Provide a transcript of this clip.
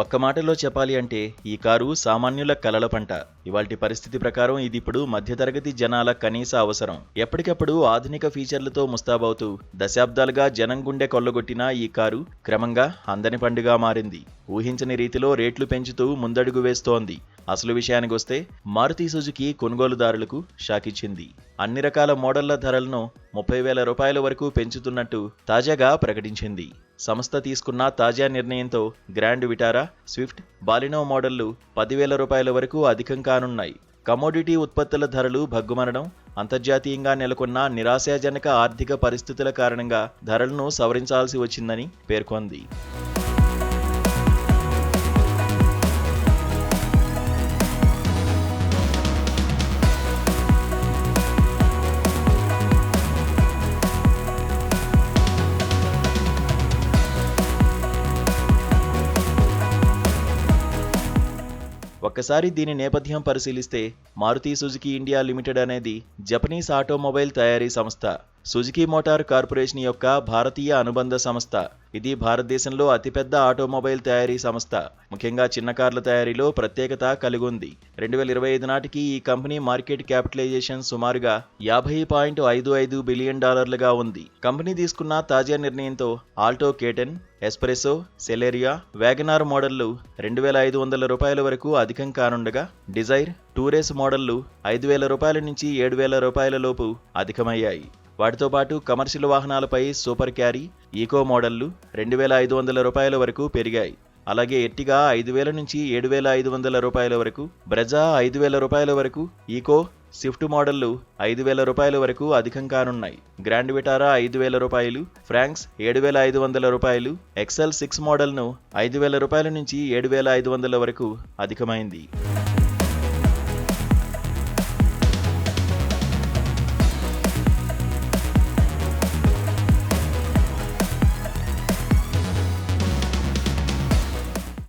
ఒక్క మాటలో చెప్పాలి అంటే ఈ కారు సామాన్యుల కలల పంట. ఇవాల్టి పరిస్థితి ప్రకారం ఇది ఇప్పుడు మధ్యతరగతి జనాల కనీస అవసరం. ఎప్పటికప్పుడు ఆధునిక ఫీచర్లతో ముస్తాబవుతూ దశాబ్దాలుగా జనం గుండె కొల్లగొట్టిన ఈ కారు క్రమంగా అందని పండుగ మారింది. ఊహించని రీతిలో రేట్లు పెంచుతూ ముందడుగు వేస్తోంది. అసలు విషయానికొస్తే మారుతి సుజుకి కొనుగోలుదారులకు షాకిచ్చింది. అన్ని రకాల మోడళ్ల ధరలను 30,000 రూపాయల వరకు పెంచుతున్నట్టు తాజాగా ప్రకటించింది. సంస్థ తీసుకున్న తాజా నిర్ణయంతో గ్రాండ్ విటారా, స్విఫ్ట్, బాలినో మోడళ్లు 10,000 రూపాయల వరకు అధికం కానున్నాయి. కమోడిటీ ఉత్పత్తుల ధరలు భగ్గుమనడం, అంతర్జాతీయంగా నెలకొన్న నిరాశాజనక ఆర్థిక పరిస్థితుల కారణంగా ధరలను సవరించాల్సి వచ్చిందని పేర్కొంది. ఒక్కసారి దీని నేపథ్యం పరిశీలిస్తే మారుతి సుజుకి ఇండియా లిమిటెడ్ అనేది జపనీస్ ఆటోమొబైల్ తయారీ సంస్థ. సుజుకి మోటార్ కార్పొరేషన్ యొక్క భారతీయ అనుబంధ సంస్థ. ఇది భారతదేశంలో అతిపెద్ద ఆటోమొబైల్ తయారీ సంస్థ. ముఖ్యంగా చిన్న కార్ల తయారీలో ప్రత్యేకత కలిగి ఉంది. 2025 నాటికి ఈ కంపెనీ మార్కెట్ క్యాపిటలైజేషన్ సుమారుగా $50.55 బిలియన్ ఉంది. కంపెనీ తీసుకున్న తాజా నిర్ణయంతో ఆల్టో K10, ఎస్ప్రెసో, సెలెరియా, వ్యాగనార్ మోడళ్లు 2,500 రూపాయల వరకు అధికం కానుండగా డిజైర్, టూరేస్ మోడళ్లు 5,000 రూపాయల నుంచి 7,000 రూపాయల లోపు అధికమయ్యాయి. వాటితో పాటు కమర్షియల్ వాహనాలపై సూపర్ క్యారీ, ఈకో మోడళ్లు 2,500 రూపాయల వరకు పెరిగాయి. అలాగే ఎర్టిగా 5,000 నుంచి 7,500 రూపాయల వరకు, బ్రెజా 5,000 రూపాయల వరకు, ఈకో, స్విఫ్ట్ మోడళ్లు 5,000 రూపాయల వరకు అధికం కానున్నాయి. గ్రాండ్ విటారా 5,000 రూపాయలు, ఫ్రాంక్స్ 7,500 రూపాయలు, XL6 మోడల్ను 5,000 రూపాయల నుంచి 7,500 వరకు అధికమైంది.